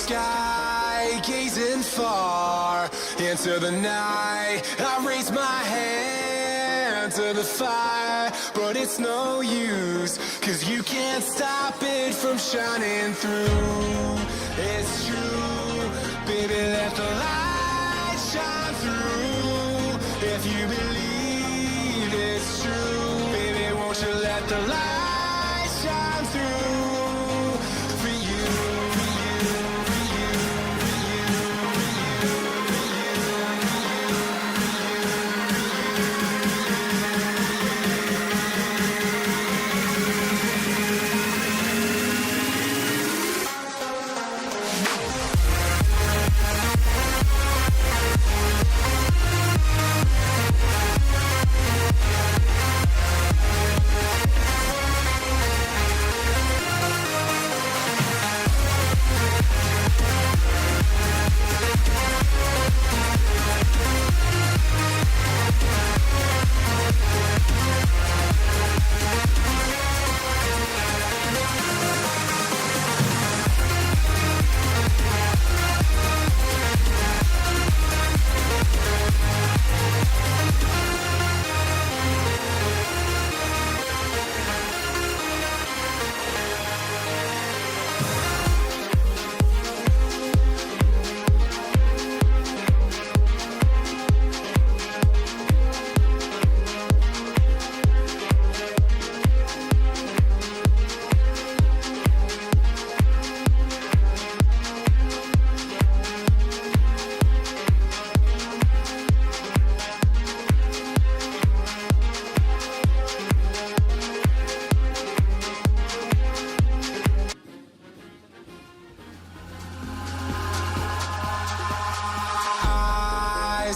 sky, gazing far into the night. I raise my hand to the fire, but it's no use, 'cause you can't stop it from shining through. It's true, baby, let the light shine through. If you believe it's true, baby, won't you let the light shine through for you, for you, for you, for you, for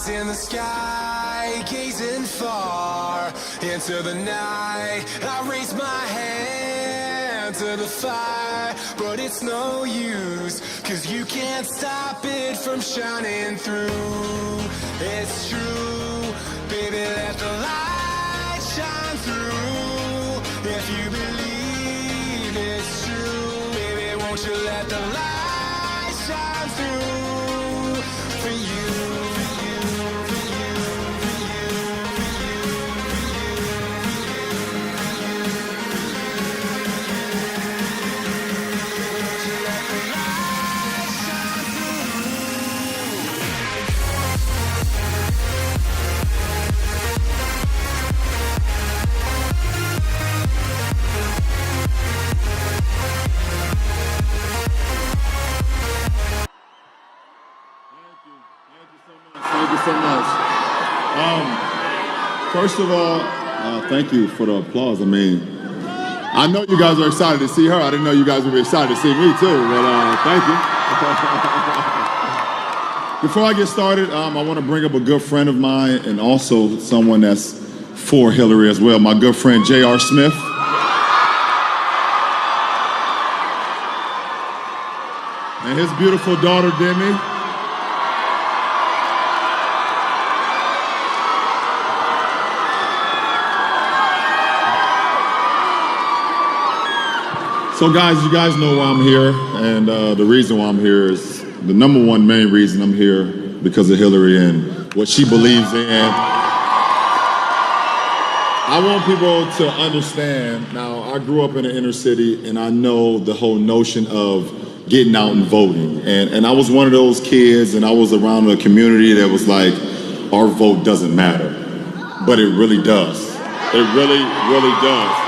in the sky, gazing far into the night. I raise my hand to the fire, but it's no use, 'cause you can't stop it from shining through. It's true, baby, let the light shine through. If you believe it's true, baby, won't you let the light shine through for you. Thank you so much. First of all, thank you for the applause. I mean, I know you guys are excited to see her. I didn't know you guys would be excited to see me too, but thank you. Before I get started, I want to bring up a good friend of mine and also someone that's for Hillary as well, my good friend J.R. Smith. And his beautiful daughter, Demi. So guys, you guys know why I'm here, and the reason why I'm here is the number one main reason I'm here because of Hillary and what she believes in. I want people to understand, now I grew up in the inner city and I know the whole notion of getting out and voting. And I was one of those kids and I was around a community that was like, our vote doesn't matter, but it really does. It really, really does.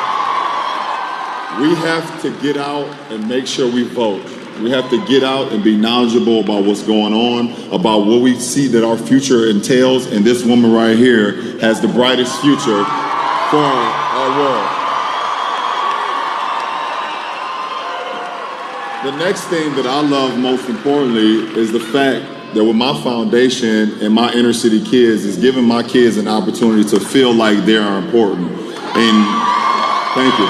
We have to get out and make sure we vote. We have to get out and be knowledgeable about what's going on, about what we see that our future entails, and this woman right here has the brightest future for our world. The next thing that I love most importantly is the fact that with my foundation and my inner city kids is giving my kids an opportunity to feel like they are important. And thank you.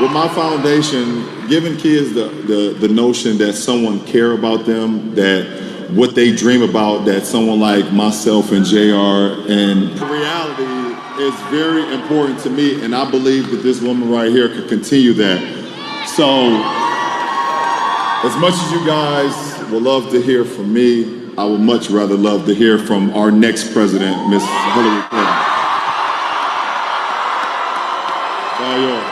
With my foundation, giving kids the notion that someone care about them, that what they dream about, that someone like myself and JR, and reality is very important to me, and I believe that this woman right here could continue that. So As much as you guys would love to hear from me, I would much rather love to hear from our next president, Miss Hillary Clinton. It's all yours.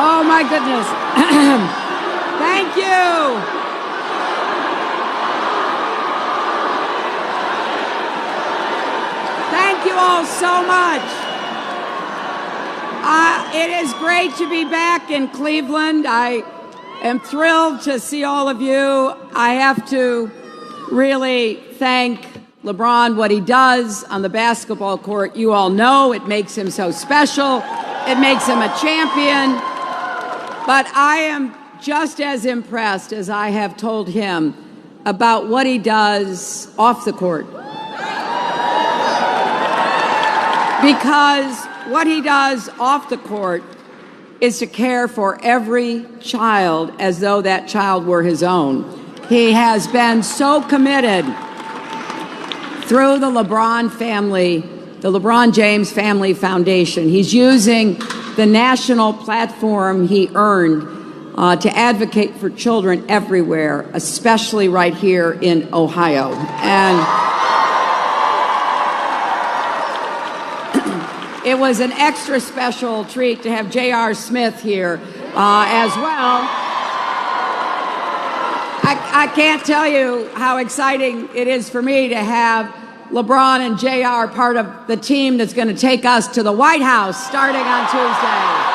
Oh my goodness. Thank you. Thank you all so much. It is great to be back in Cleveland. I am thrilled to see all of you. I have to really thank LeBron, what he does on the basketball court. You all know it makes him so special. It makes him a champion. But I am just as impressed as I have told him about what he does off the court. Because what he does off the court is to care for every child as though that child were his own. He has been so committed through the LeBron family, the Lebron James Family Foundation. He's using the national platform he earned to advocate for children everywhere, especially right here in Ohio. And it was an extra special treat to have J.R. Smith here as well. I can't tell you how exciting it is for me to have LeBron and J.R. part of the team that's going to take us to the White House starting on Tuesday.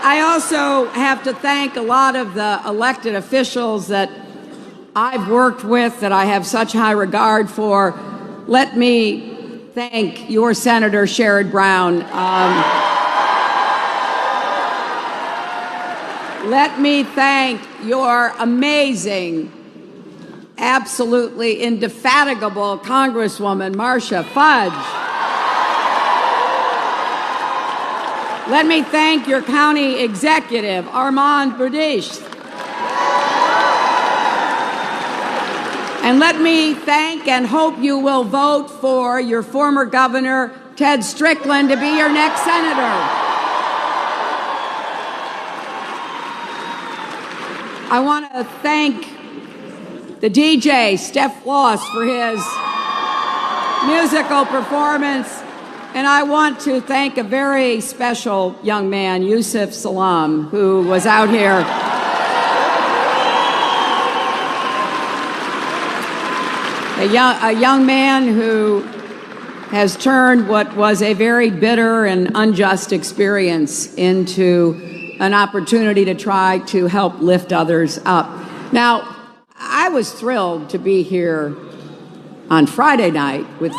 I also have to thank a lot of the elected officials that I've worked with, that I have such high regard for. Let me thank your Senator Sherrod Brown. Let me thank your amazing, absolutely indefatigable Congresswoman Marcia Fudge. Let me thank your county executive, Armand Burdish. And let me thank and hope you will vote for your former governor, Ted Strickland, to be your next senator. I want to thank the DJ, Steph Floss, for his musical performance. And I want to thank a very special young man, Yusuf Salam, who was out here. A young man who has turned what was a very bitter and unjust experience into an opportunity to try to help lift others up. Now, I was thrilled to be here on Friday night with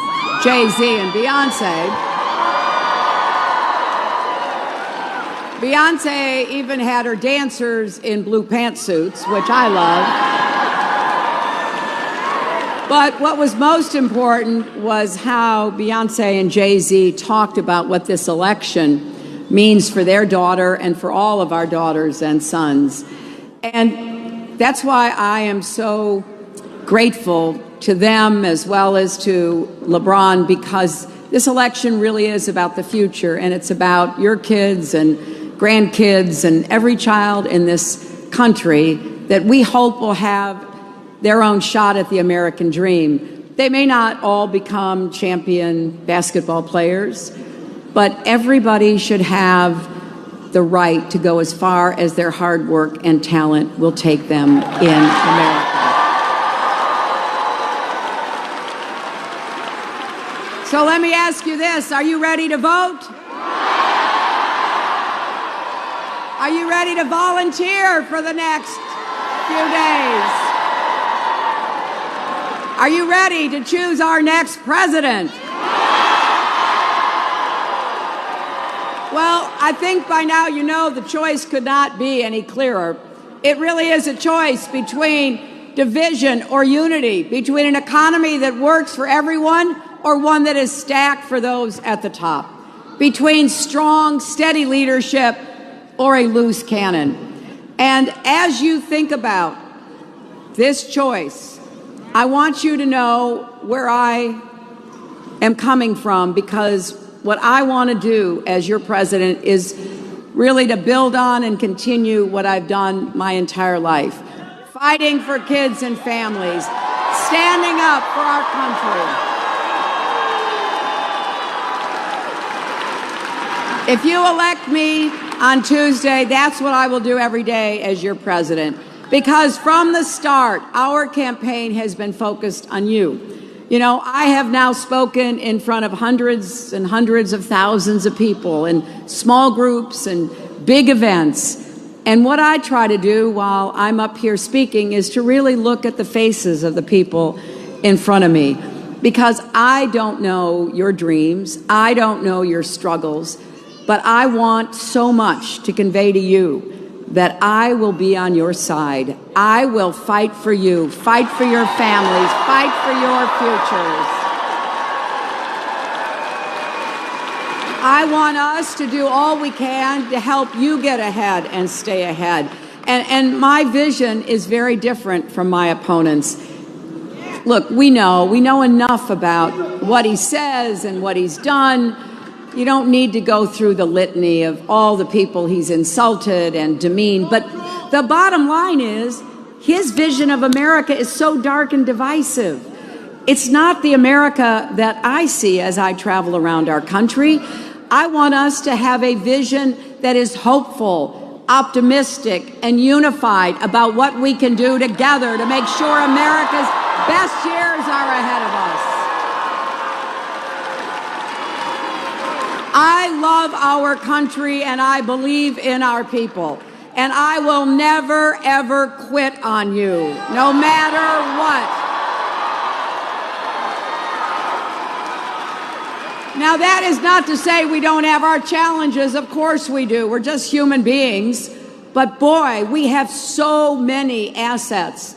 Jay-Z and Beyonce. Beyonce even had her dancers in blue pantsuits, which I love. But what was most important was how Beyonce and Jay-Z talked about what this election means for their daughter and for all of our daughters and sons. And that's why I am so grateful to them as well as to LeBron, because this election really is about the future, and it's about your kids and grandkids and every child in this country that we hope will have their own shot at the American dream. They may not all become champion basketball players, but everybody should have the right to go as far as their hard work and talent will take them in America. So let me ask you this, are you ready to vote? Are you ready to volunteer for the next few days? Are you ready to choose our next president? Well, I think by now you know the choice could not be any clearer. It really is a choice between division or unity, between an economy that works for everyone or one that is stacked for those at the top, between strong, steady leadership or a loose cannon. And as you think about this choice, I want you to know where I am coming from, because what I want to do as your president is really to build on and continue what I've done my entire life. Fighting for kids and families, standing up for our country. If you elect me on Tuesday, that's what I will do every day as your president. Because from the start, our campaign has been focused on you. You know, I have now spoken in front of hundreds and hundreds of thousands of people in small groups and big events. And what I try to do while I'm up here speaking is to really look at the faces of the people in front of me. Because I don't know your dreams, I don't know your struggles, but I want so much to convey to you that I will be on your side. I will fight for you, fight for your families, fight for your futures. I want us to do all we can to help you get ahead and stay ahead. And my vision is very different from my opponents. Look, we know enough about what he says and what he's done. You don't need to go through the litany of all the people he's insulted and demeaned. But the bottom line is, his vision of America is so dark and divisive. It's not the America that I see as I travel around our country. I want us to have a vision that is hopeful, optimistic, and unified about what we can do together to make sure America's best years are ahead of us. I love our country and I believe in our people. And I will never, ever quit on you, no matter what. Now, that is not to say we don't have our challenges. Of course we do. We're just human beings. But boy, we have so many assets.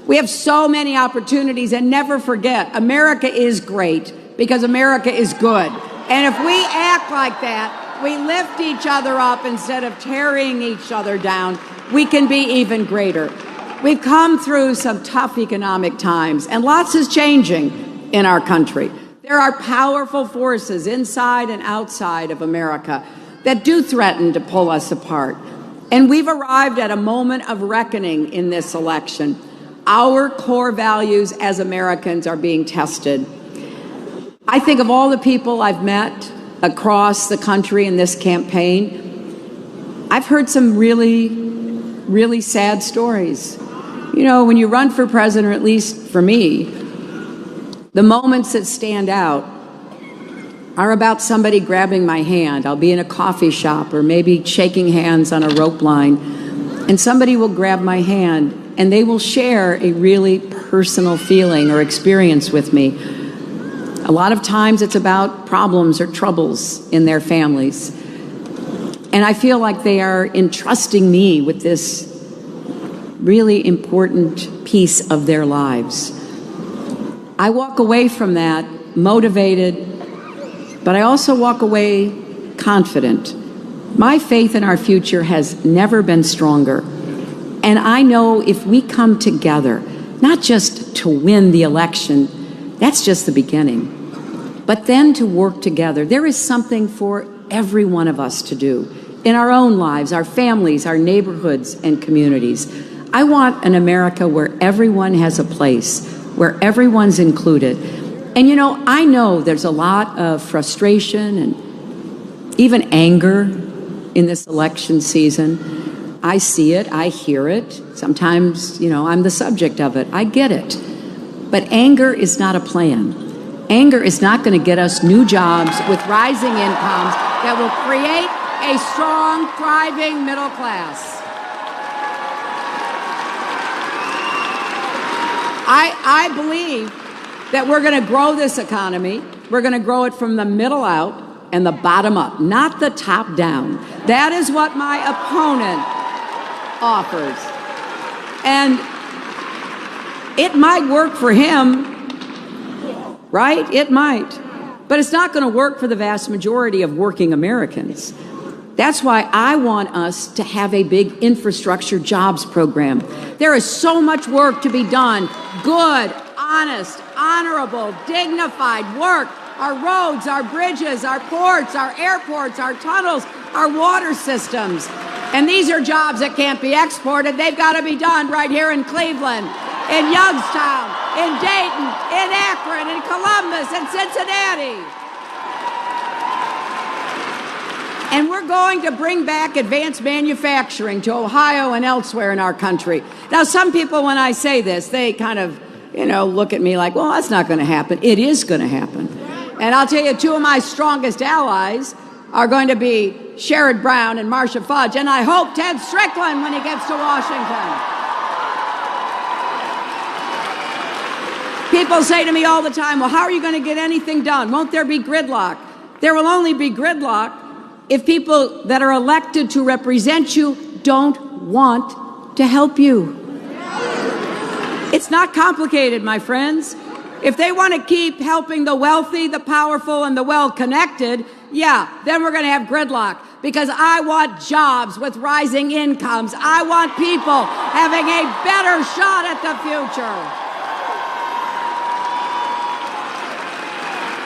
We have so many opportunities. And never forget, America is great because America is good. And if we act like that, we lift each other up instead of tearing each other down, we can be even greater. We've come through some tough economic times, and lots is changing in our country. There are powerful forces inside and outside of America that do threaten to pull us apart. And we've arrived at a moment of reckoning in this election. Our core values as Americans are being tested. I think of all the people I've met across the country in this campaign, I've heard some really, really sad stories. You know, when you run for president, or at least for me, the moments that stand out are about somebody grabbing my hand. I'll be in a coffee shop or maybe shaking hands on a rope line, and somebody will grab my hand and they will share a really personal feeling or experience with me. A lot of times it's about problems or troubles in their families. And I feel like they are entrusting me with this really important piece of their lives. I walk away from that motivated, but I also walk away confident. My faith in our future has never been stronger. And I know if we come together, not just to win the election, that's just the beginning. But then to work together, there is something for every one of us to do in our own lives, our families, our neighborhoods, and communities. I want an America where everyone has a place, where everyone's included. And you know, I know there's a lot of frustration and even anger in this election season. I see it, I hear it. Sometimes, you know, I'm the subject of it. I get it. But anger is not a plan. Anger is not going to get us new jobs with rising incomes that will create a strong, thriving middle class. I believe that we're going to grow this economy. We're going to grow it from the middle out and the bottom up, not the top down. That is what my opponent offers. And it might work for him, right? It might. But it's not going to work for the vast majority of working Americans. That's why I want us to have a big infrastructure jobs program. There is so much work to be done. Good, honest, honorable, dignified work. Our roads, our bridges, our ports, our airports, our tunnels, our water systems. And these are jobs that can't be exported. They've got to be done right here in Cleveland, in Youngstown, in Dayton, in Akron, in Columbus, in Cincinnati. And we're going to bring back advanced manufacturing to Ohio and elsewhere in our country. Now, some people, when I say this, they kind of, look at me like, well, that's not going to happen. It is going to happen. And I'll tell you, two of my strongest allies are going to be Sherrod Brown and Marcia Fudge, and I hope Ted Strickland when he gets to Washington. People say to me all the time, well, how are you going to get anything done? Won't there be gridlock? There will only be gridlock if people that are elected to represent you don't want to help you. It's not complicated, my friends. If they want to keep helping the wealthy, the powerful, and the well-connected, yeah, then we're going to have gridlock. Because I want jobs with rising incomes. I want people having a better shot at the future.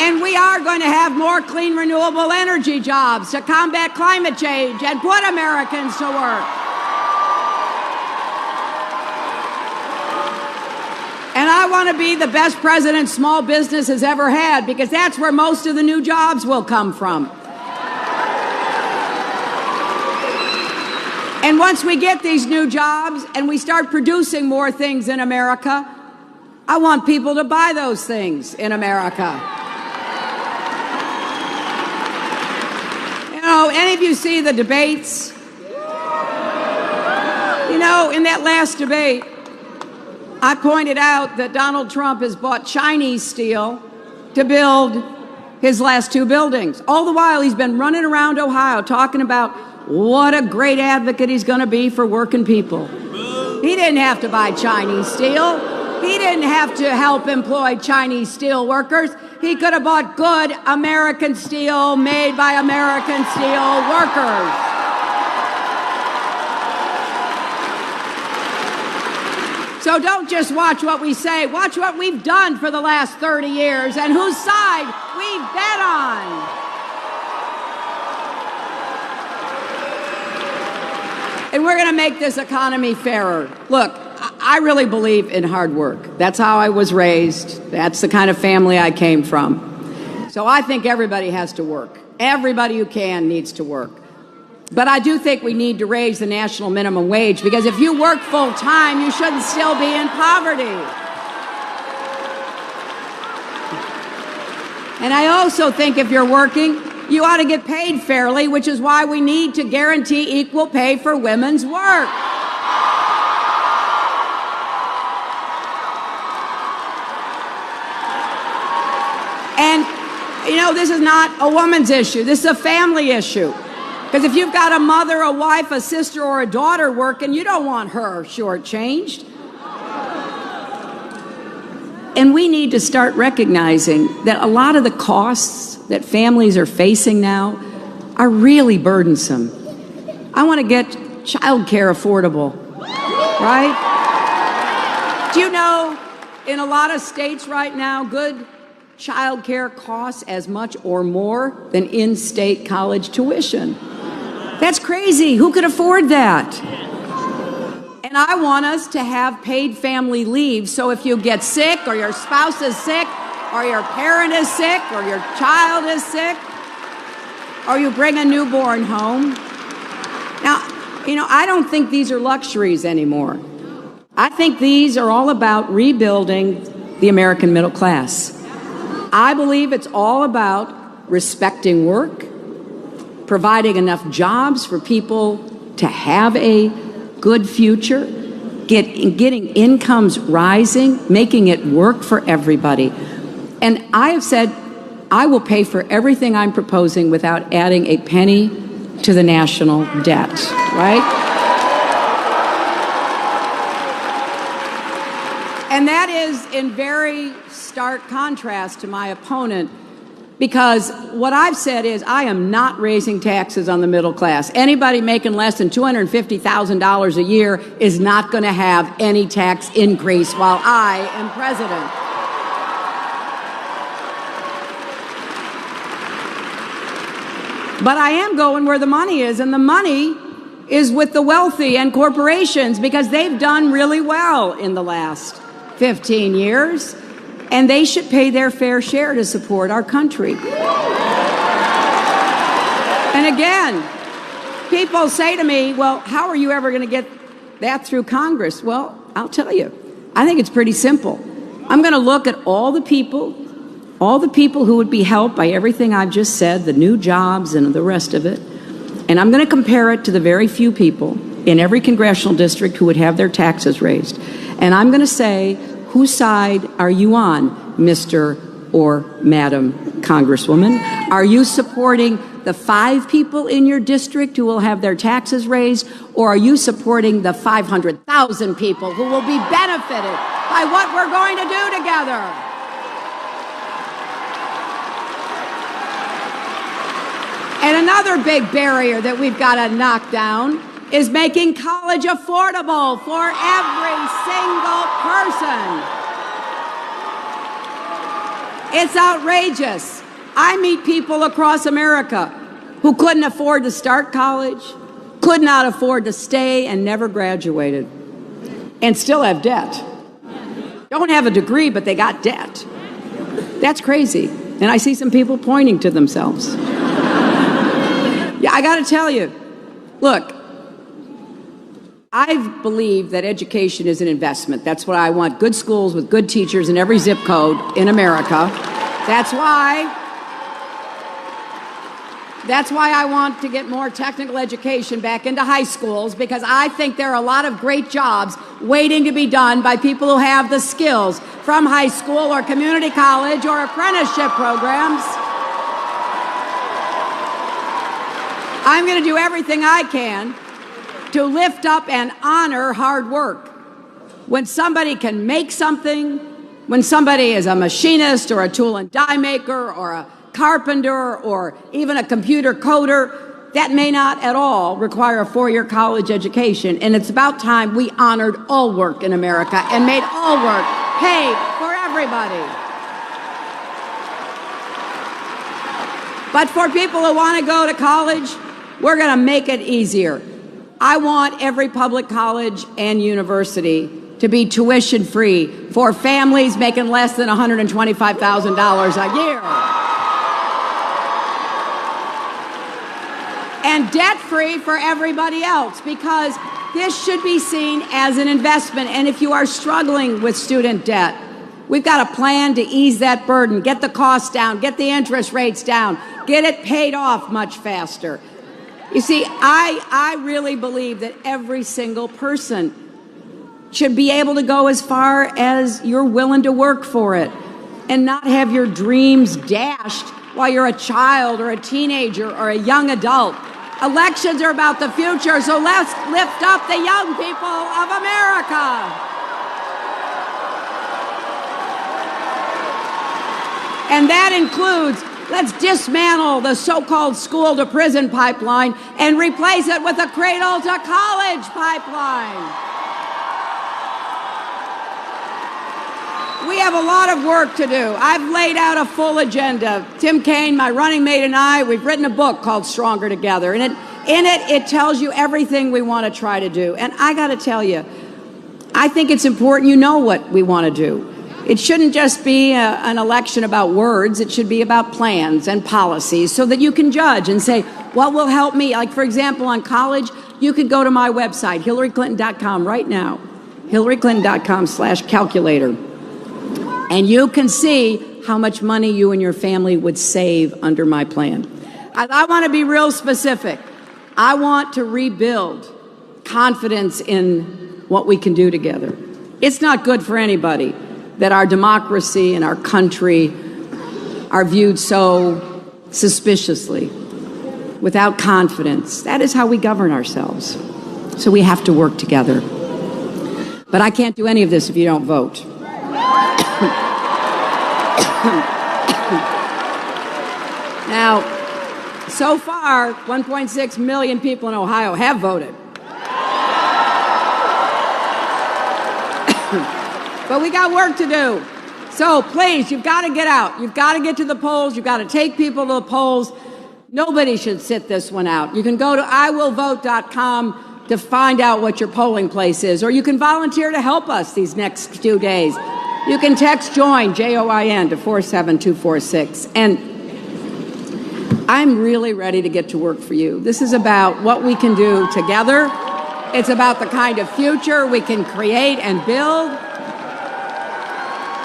And we are going to have more clean, renewable energy jobs to combat climate change and put Americans to work. And I want to be the best president small business has ever had, because that's where most of the new jobs will come from. And once we get these new jobs and we start producing more things in America, I want people to buy those things in America. Any of you see the debates? In that last debate, I pointed out that Donald Trump has bought Chinese steel to build his last two buildings. All the while, he's been running around Ohio talking about what a great advocate he's going to be for working people. He didn't have to buy Chinese steel. He didn't have to help employ Chinese steel workers. He could have bought good American steel made by American steel workers. So don't just watch what we say. Watch what we've done for the last 30 years and whose side we've bet on. And we're going to make this economy fairer. Look, I really believe in hard work. That's how I was raised. That's the kind of family I came from. So I think everybody has to work. Everybody who can needs to work. But I do think we need to raise the national minimum wage, because if you work full time, you shouldn't still be in poverty. And I also think if you're working, you ought to get paid fairly, which is why we need to guarantee equal pay for women's work. And, this is not a woman's issue. This is a family issue. Because if you've got a mother, a wife, a sister, or a daughter working, you don't want her shortchanged. And we need to start recognizing that a lot of the costs that families are facing now are really burdensome. I want to get child care affordable, right? Do you know, in a lot of states right now, good child care costs as much or more than in-state college tuition. That's crazy. Who could afford that? And I want us to have paid family leave, so if you get sick, or your spouse is sick, or your parent is sick, or your child is sick, or you bring a newborn home. Now, I don't think these are luxuries anymore. I think these are all about rebuilding the American middle class. I believe it's all about respecting work, providing enough jobs for people to have a good future, getting incomes rising, making it work for everybody. And I have said I will pay for everything I'm proposing without adding a penny to the national debt, right? And that is in very stark contrast to my opponent, Because what I've said is I am not raising taxes on the middle class. Anybody making less than $250,000 a year is not going to have any tax increase while I am president. But I am going where the money is, and the money is with the wealthy and corporations because they've done really well in the last 15 years. And they should pay their fair share to support our country. And again, people say to me, well, how are you ever going to get that through Congress? Well, I'll tell you, I think it's pretty simple. I'm going to look at all the people who would be helped by everything I've just said, the new jobs and the rest of it, and I'm going to compare it to the very few people in every congressional district who would have their taxes raised. And I'm going to say, whose side are you on, Mr. or Madam Congresswoman? Are you supporting the 5 people in your district who will have their taxes raised, or are you supporting the 500,000 people who will be benefited by what we're going to do together? And another big barrier that we've got to knock down is making college affordable for every single person. It's outrageous. I meet people across America who couldn't afford to start college, could not afford to stay, and never graduated, and still have debt. Don't have a degree, but they got debt. That's crazy. And I see some people pointing to themselves. Yeah, I got to tell you, look, I believe that education is an investment. That's why I want good schools with good teachers in every zip code in America. That's why I want to get more technical education back into high schools, because I think there are a lot of great jobs waiting to be done by people who have the skills from high school or community college or apprenticeship programs. I'm going to do everything I can to lift up and honor hard work. When somebody can make something, when somebody is a machinist or a tool and die maker or a carpenter or even a computer coder, that may not at all require a 4-year college education. And it's about time we honored all work in America and made all work pay for everybody. But for people who want to go to college, we're going to make it easier. I want every public college and university to be tuition-free for families making less than $125,000 a year. And debt-free for everybody else, because this should be seen as an investment. And if you are struggling with student debt, we've got a plan to ease that burden, get the costs down, get the interest rates down, get it paid off much faster. You see, I really believe that every single person should be able to go as far as you're willing to work for it and not have your dreams dashed while you're a child or a teenager or a young adult. Elections are about the future, so let's lift up the young people of America. And that includes, let's dismantle the so-called school-to-prison pipeline and replace it with a cradle-to-college pipeline. We have a lot of work to do. I've laid out a full agenda. Tim Kaine, my running mate, and I, we've written a book called Stronger Together. And in it tells you everything we want to try to do. And I got to tell you, I think it's important you know what we want to do. It shouldn't just be an election about words. It should be about plans and policies so that you can judge and say, what will help me? Like, for example, on college, you could go to my website, HillaryClinton.com, right now, HillaryClinton.com/calculator. And you can see how much money you and your family would save under my plan. I want to be real specific. I want to rebuild confidence in what we can do together. It's not good for anybody that our democracy and our country are viewed so suspiciously, without confidence. That is how we govern ourselves. So we have to work together. But I can't do any of this if you don't vote. Now, so far, 1.6 million people in Ohio have voted. But we got work to do. So please, you've got to get out. You've got to get to the polls. You've got to take people to the polls. Nobody should sit this one out. You can go to iwillvote.com to find out what your polling place is, or you can volunteer to help us these next few days. You can text JOIN, J-O-I-N, to 47246. And I'm really ready to get to work for you. This is about what we can do together. It's about the kind of future we can create and build.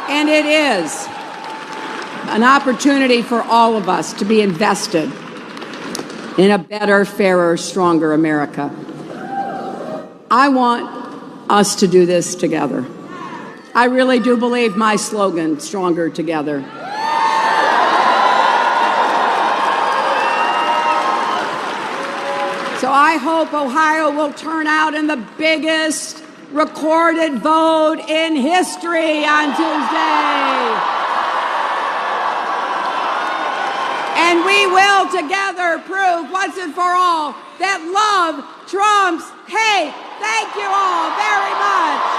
And it is an opportunity for all of us to be invested in a better, fairer, stronger America. I want us to do this together. I really do believe my slogan, Stronger Together. So I hope Ohio will turn out in the biggest recorded vote in history on Tuesday. And we will together prove once and for all that love trumps hate. Thank you all very much.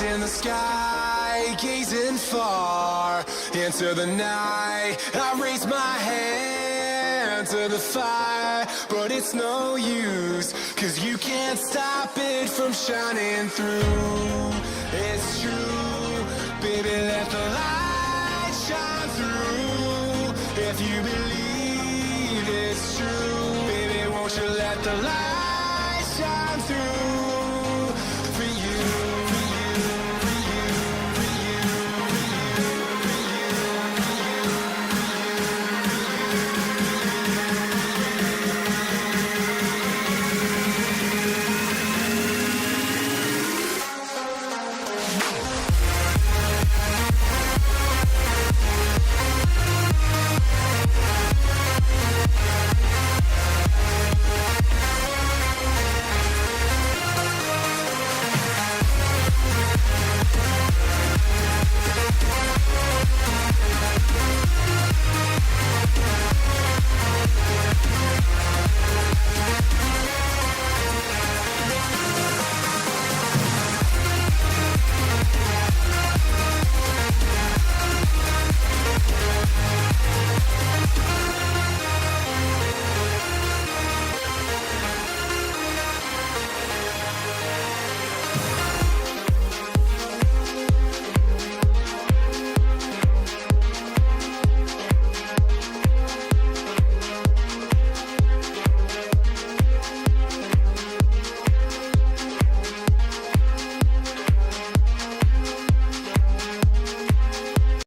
In the sky, gazing far into the night, I raise my hand to the fire, but it's no use, 'cause you can't stop it from shining through. It's true, baby, let the light shine through. If you believe it's true, baby, won't you let the light shine through?